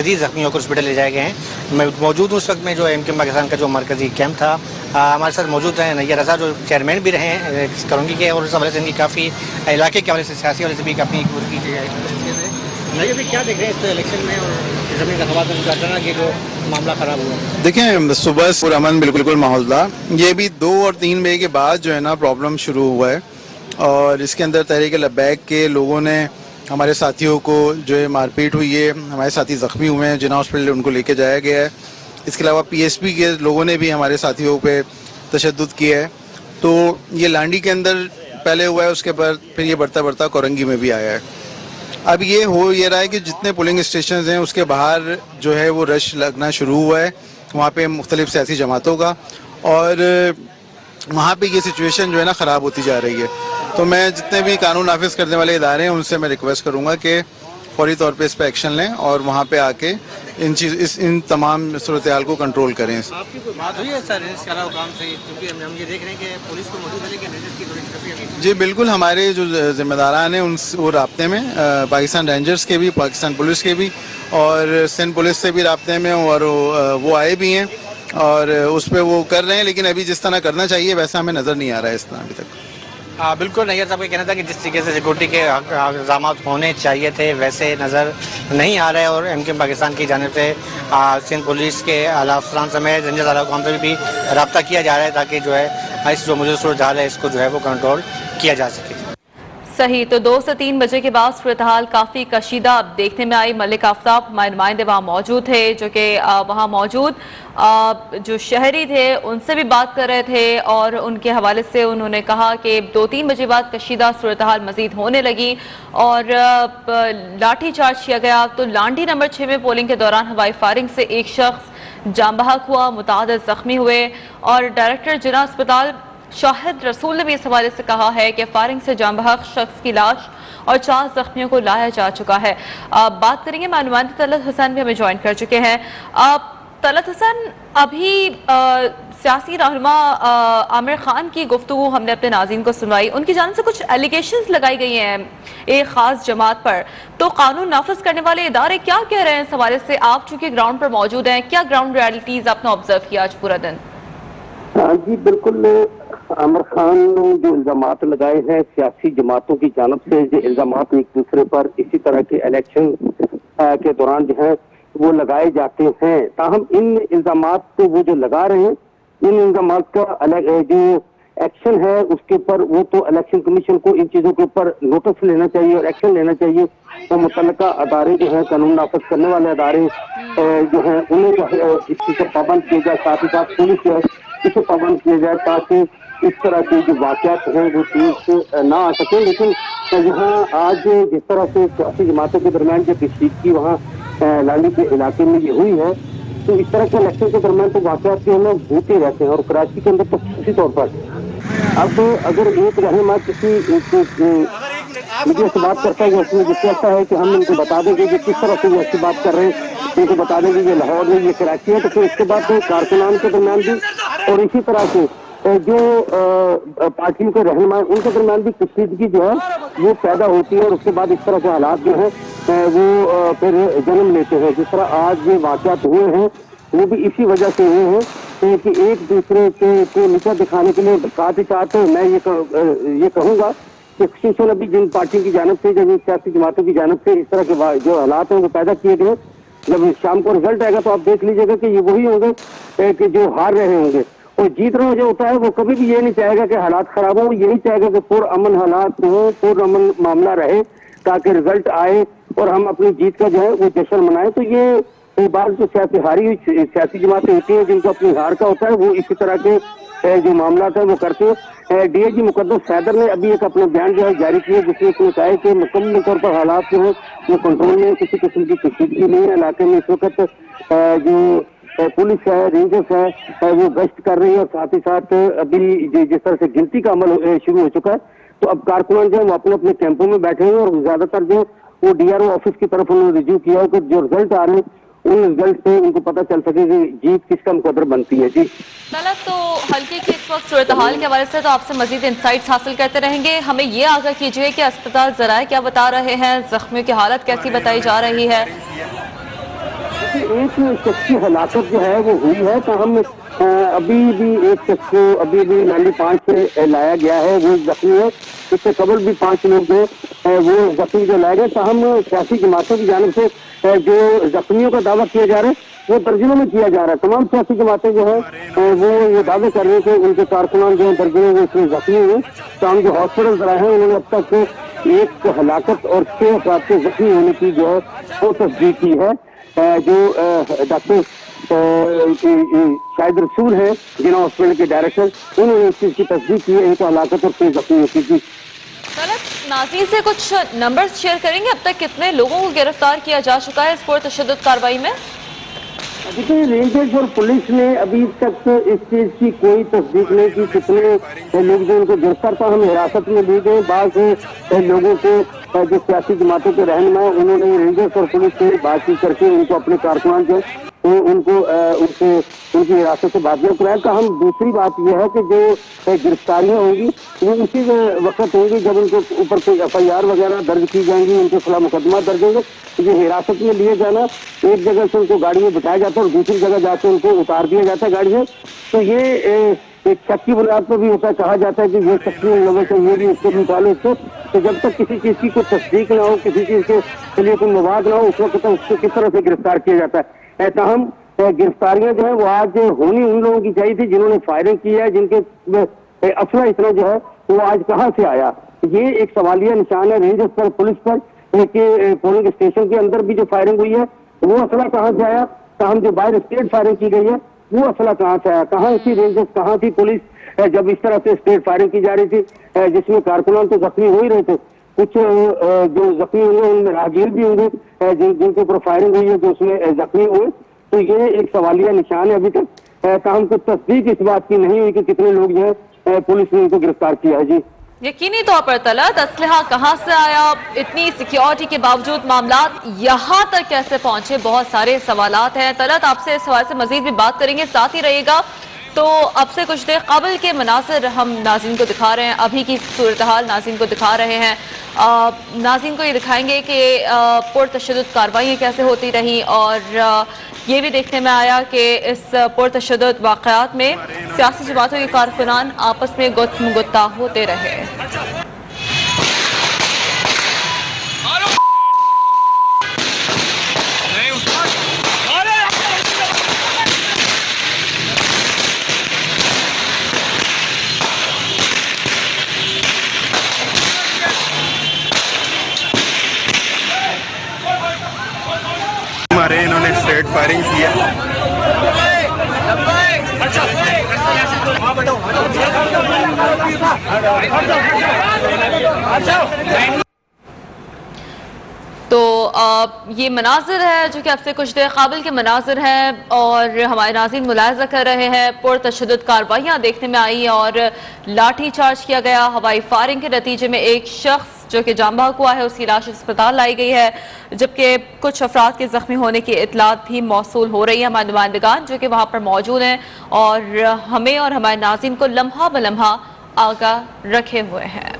مزید زخمیوں کو ہاسپٹل لے جائے گئے ہیں. میں موجود ہوں اس وقت میں جو ایم کیو ایم پاکستان کا جو مرکزی کیمپ تھا. ہمارے ساتھ موجود رہے نیر رضا جو چیئرمین بھی رہے ہیں کرونگی کے, اور اس حوالے سے ان کی کافی علاقے کے حوالے سے سیاسی حوالے سے بھی کافی کی کیا دیکھ رہے ہیں اس الیکشن میں اور زمین انتخابات میں اچانک یہ جو معاملہ خراب ہوا؟ دیکھیں صبح سے امن بالکل ماحول تھا. یہ بھی 2 اور 3 مئی کے بعد جو ہے نا پرابلم شروع ہوا ہے, اور اس کے اندر تحریک لبیک کے لوگوں نے ہمارے ساتھیوں کو جو ہے مار پیٹ ہوئی ہے, ہمارے ساتھی زخمی ہوئے ہیں, جناح ہاسپٹل ان کو لے کے جایا گیا ہے. اس کے علاوہ پی ایس پی کے لوگوں نے بھی ہمارے ساتھیوں پہ تشدد کیا ہے. تو یہ لانڈی کے اندر پہلے ہوا ہے, اس کے بعد پھر یہ بڑھتا بڑھتا کورنگی میں بھی آیا ہے. اب یہ ہو یہ رہا ہے کہ جتنے پولنگ اسٹیشنز ہیں اس کے باہر جو ہے وہ رش لگنا شروع ہوا ہے وہاں پہ مختلف سیاسی جماعتوں کا, اور وہاں پہ یہ سچویشن جو ہے نا خراب ہوتی جا رہی ہے. تو میں جتنے بھی قانون نافذ کرنے والے ادارے ہیں ان سے میں ریکویسٹ کروں گا کہ فوری طور پہ اس پہ ایکشن لیں اور وہاں پہ آ کے ان تمام صورتحال کو کنٹرول کریں. آپ کی کوئی بات ہوئی ہے سر اس کے علاوہ کام سے, کیونکہ ہم یہ دیکھ رہے ہیں کہ پولیس کو موجود ہے لیکن کی تھوڑی. جی بالکل, ہمارے جو ذمہ داران ہیں ان وہ رابطے میں, پاکستان رینجرز کے بھی, پاکستان پولیس کے بھی, اور سندھ پولیس سے بھی رابطے میں, اور وہ آئے بھی ہیں اور اس پہ وہ کر رہے ہیں. لیکن ابھی جس طرح کرنا چاہیے ویسا ہمیں نظر نہیں آ رہا ہے اس طرح ابھی تک. بالکل نیر صاحب کا کہنا تھا کہ جس طریقے سے سیکورٹی کے اقدامات ہونے چاہیے تھے ویسے نظر نہیں آ رہے, اور ایم کیو ایم پاکستان کی جانب سے سندھ پولیس کے اعلیٰ افسران سمیت رینجرز اعلیٰ حکام سے بھی رابطہ کیا جا رہا ہے تاکہ جو ہے اس جو موجودہ صورتحال ہے اس کو جو ہے وہ کنٹرول کیا جا سکے. صحیح. تو 2 سے 3 بجے کے بعد صورتحال کافی کشیدہ اب دیکھنے میں آئی. ملک آفتاب ہمارے نمائندے وہاں موجود تھے جو کہ وہاں موجود جو شہری تھے ان سے بھی بات کر رہے تھے, اور ان کے حوالے سے انہوں نے کہا کہ 2-3 بجے بعد کشیدہ صورتحال مزید ہونے لگی اور لاٹھی چارج کیا گیا. تو لانڈی نمبر 6 میں پولنگ کے دوران ہوائی فائرنگ سے ایک شخص جاں بحق ہوا, متعدد زخمی ہوئے, اور ڈائریکٹر جناح اسپتال شاہد رسول نے بھی اس حوالے سے کہا ہے کہ فائرنگ سے جاں بحق شخص کی لاش اور 4 زخمیوں کو لایا جا چکا ہے. بات کریں گے, نمائندے طلعت حسین بھی ہمیں جوائن کر چکے ہیں. طلعت حسین, ابھی سیاسی رہنما عامر خان کی گفتگو ہم نے اپنے ناظرین کو سنوائی, ان کی جانب سے کچھ ایلیگیشنز لگائی گئی ہیں ایک خاص جماعت پر. تو قانون نافذ کرنے والے ادارے کیا کہہ رہے ہیں اس حوالے سے؟ آپ چونکہ گراؤنڈ پر موجود ہیں, کیا گراؤنڈ ریالٹیز آپ نے آبزرو کیا آج پورا دن؟ جی بالکل, عامر خان نے جو الزامات لگائے ہیں سیاسی جماعتوں کی جانب سے, جو الزامات ایک دوسرے پر اسی طرح کے الیکشن کے دوران جو ہیں وہ لگائے جاتے ہیں, تاہم ان الزامات کو وہ جو لگا رہے ہیں ان الزامات کا جو ایکشن ہے اس کے اوپر وہ تو الیکشن کمیشن کو ان چیزوں کے اوپر نوٹس لینا چاہیے اور ایکشن لینا چاہیے. تو متعلقہ ادارے جو ہیں قانون نافذ کرنے والے ادارے جو ہیں انہیں جو ہے اس چیز پر پابند کیا جائے, ساتھ ہی ساتھ پولیس جو ہے اسے پابند کیا جائے تاکہ اس طرح کے جو واقعات ہیں وہ تیز نہ آ سکیں. لیکن یہاں آج جس طرح سے سیاسی جماعتوں کے درمیان جو کشیدگی وہاں لانڈی کے علاقے میں یہ ہوئی ہے, تو اس طرح کے الیکشن کے درمیان تو واقعات جو ہے ہوتے رہتے ہیں, اور کراچی کے اندر تو خصوصی طور پر اب اگر ایک رہنما کسی میڈیا سے بات کرتا ہے اس میں جس کہتا ہے کہ ہم ان کو بتا دیں گے کہ کس طرح سے وہ ایسی بات کر رہے ہیں, ان کو بتا دیں گے یہ لاہور ہے یہ کراچی ہے, تو پھر اس کے بعد کارکنان کے درمیان بھی اور اسی طرح سے جو پارٹیوں کے رہنما ان کے درمیان بھی کشیدگی جو ہے وہ پیدا ہوتی ہے, اور اس کے بعد اس طرح کے حالات جو ہیں وہ پھر جنم لیتے ہیں. جس طرح آج یہ واقعات ہوئے ہیں وہ بھی اسی وجہ سے ہوئے ہیں کہ ایک دوسرے کو نیچا دکھانے کے لیے ساتھ ہی ساتھ میں یہ کہوں گا کہ خصوصاً ابھی جن پارٹیوں کی جانب سے, جن سیاسی جماعتوں کی جانب سے اس طرح کے جو حالات ہیں وہ پیدا کیے گئے, جب شام کو رزلٹ آئے گا تو آپ دیکھ لیجیے گا کہ یہ وہی ہوں گے کہ جو ہار رہے ہوں گے, اور جیت رہا جو ہوتا ہے وہ کبھی بھی یہ نہیں چاہے گا کہ حالات خراب ہوں, یہی چاہے گا کہ پرامن حالات ہوں, پرامن معاملہ رہے تاکہ رزلٹ آئے اور ہم اپنی جیت کا جو ہے وہ جشن منائیں. تو یہ بات جو ہاری ہوئی سیاسی جماعتیں ہوتی ہیں جن کو اپنی ہار کا ہوتا ہے وہ اسی طرح کے جو معاملات ہیں وہ کرتے ہیں. ڈی آئی جی مقدس حیدر نے ابھی ایک اپنا بیان جو ہے جاری کیا جس میں اس نے کہا ہے کہ مکمل طور پر حالات جو ہیں وہ کنٹرول میں, کسی قسم کی کشیدگی نہیں ہے علاقے میں. اس وقت جو پولیس ہے, رینجرز ہے, وہ گشت کر رہی ہے, اور ساتھ ہی ساتھ ابھی جس طرح سے گنتی کا عمل شروع ہو چکا ہے, تو اب کارکنان جو ہے وہ اپنے اپنے کیمپوں میں بیٹھے ہیں, اور زیادہ تر جو وہ ڈی آر او آفس کی طرف انہوں نے رجوع کیا ہے کہ جو رزلٹ آ رہے ہیں ان رزلٹ سے ان کو پتہ چل سکے کہ جیت کس کا مقدر بنتی ہے. جی طلعت, تو حلقے کی اس وقت صورتحال کے حوالے سے تو آپ سے مزید انسائٹس حاصل کرتے رہیں گے. ہمیں یہ آگاہ کیجیے کہ اسپتال ذرائع کیا بتا رہے ہیں, زخمیوں کی حالت کیسی بتائی جا رہی ہے؟ ایک شخص کی ہلاکت جو ہے وہ ہوئی ہے، تو ہم ابھی بھی ایک شخص کو ابھی بھی 95 سے لایا گیا ہے، وہ زخمی ہے. اس سے قبل بھی 5 لوگ جو وہ زخمی جو لائے گئے. تاہم سیاسی جماعتوں کی جانب سے جو زخمیوں کا دعویٰ کیا جا رہا ہے وہ درجنوں میں کیا جا رہا ہے. تمام سیاسی جماعتیں جو ہیں وہ یہ دعوے کر رہے ہیں کہ ان کے کارکنان جو ہیں درجنوں میں اس میں زخمی ہوئے. تاہم جو ہاسپٹل رہے ہیں انہوں نے اب تک ایک ہلاکت اور 6 افراد کے زخمی ہونے کی جو ہے وہ تصدیق کی ہے. جو ڈاکٹر شاہد رسول ہیں جناح ہاسپٹل کے ڈائریکٹر، انہوں نے اس چیز کی تصدیق کی ہے ایک ہلاکت اور 6 زخمی ہونے کی. ناظرین سے کچھ نمبرز شیئر کریں گے، اب تک کتنے لوگوں کو گرفتار کیا جا چکا ہے اس پرتشدد کارروائی میں؟ دیکھیں رینجرز اور پولیس نے ابھی تک اس چیز کی کوئی تصدیق نہیں کی کتنے لوگ جو ان کو گرفتار تھا ہم حراست میں لیے گئے. بعض لوگوں کو جو سیاسی جماعتوں کے رہنما ہیں انہوں نے رینجرز اور پولیس سے بات چیت کر کے ان کو اپنے کارکنان جو ان کی حراست سے بازیاب کرایا. تاہم دوسری بات یہ ہے کہ جو گرفتاریاں ہوں گی وہ اسی وقت ہوں گی جب ان کے اوپر کوئی FIR وغیرہ درج کی جائیں گی، ان کے خلاف مقدمات درج ہوں گے. یہ حراست میں لیے جانا، ایک جگہ سے ان کو گاڑی میں بٹھایا جاتا ہے اور دوسری جگہ جا کے ان کو اتار دیا جاتا ہے گاڑی سے، تو یہ ایک شک کی بنیاد پر بھی ہوتا ہے. کہا جاتا ہے کہ یہ شخص ان لوگوں سے یہ بھی اس کو نکالو اس کو. تو جب تک کسی چیز کی کوئی تصدیق نہ ہو، کسی چیز کے لیے کوئی مواد نہ ہو، اس وقت اس کو کس طرح سے گرفتار کیا جاتا ہے. تاہم گرفتاریاں جو ہیں وہ آج ہونی ان لوگوں کی چاہیے تھی جنہوں نے فائرنگ کی ہے، جن کے اسلحہ اتنا جو ہے وہ آج کہاں سے آیا. یہ ایک سوالیہ نشان ہے رینجرز پر، پولیس پر، کہ پولنگ اسٹیشن کے اندر بھی جو فائرنگ ہوئی ہے وہ اسلحہ کہاں سے آیا. تاہم جو باہر اسٹیٹ فائرنگ کی گئی ہے وہ اسلحہ کہاں سے آیا، کہاں تھی رینجرز، کہاں تھی پولیس جب اس طرح سے اسٹیٹ فائرنگ کی جا رہی تھی جس میں کارکنان تو زخمی ہو ہی رہے تھے. کچھ جو زخمی ہوئے ان میں راہگیر بھی ہوں گے جن کے اوپر فائرنگ ہوئی ہے جو اس میں زخمی ہوئے. تو یہ ایک سوالیہ نشان ہے ابھی تک. تاہم کو تصدیق اس بات کی نہیں ہوئی کہ کتنے لوگ جو ہے پولیس نے ان کو گرفتار کیا ہے. جی یقینی طور پر طلعت، اسلحہ کہاں سے آیا، اتنی سیکیورٹی کے باوجود معاملات یہاں تک کیسے پہنچے، بہت سارے سوالات ہیں. طلعت آپ سے اس حوالے سے مزید بھی بات کریں گے، ساتھ ہی رہیے گا. تو اب سے کچھ دیر قبل کے مناظر ہم ناظرین کو دکھا رہے ہیں، ابھی کی صورتحال ناظرین کو دکھا رہے ہیں. ناظرین کو یہ دکھائیں گے کہ پرتشدد کارروائیاں کیسے ہوتی رہی، اور یہ بھی دیکھنے میں آیا کہ اس پرتشدد واقعات میں سیاسی جماعتوں کے کارکنان آپس میں گت مگتا ہوتے رہے. ہمارے انہوں نے اسٹریٹ فائرنگ کی ہے. تو یہ مناظر ہے جو کہ اب سے کچھ دیر قابل کے مناظر ہیں، اور ہمارے ناظرین ملاحظہ کر رہے ہیں پرتشدد کارروائیاں دیکھنے میں آئی اور لاٹھی چارج کیا گیا. ہوائی فائرنگ کے نتیجے میں ایک شخص جو کہ جاں بحق ہوا ہے اس کی لاش اسپتال لائی گئی ہے، جبکہ کچھ افراد کے زخمی ہونے کی اطلاعات بھی موصول ہو رہی ہیں. ہمارے نمائندگان جو کہ وہاں پر موجود ہیں اور ہمیں اور ہمارے ناظرین کو لمحہ بلمحہ آگاہ رکھے ہوئے ہیں.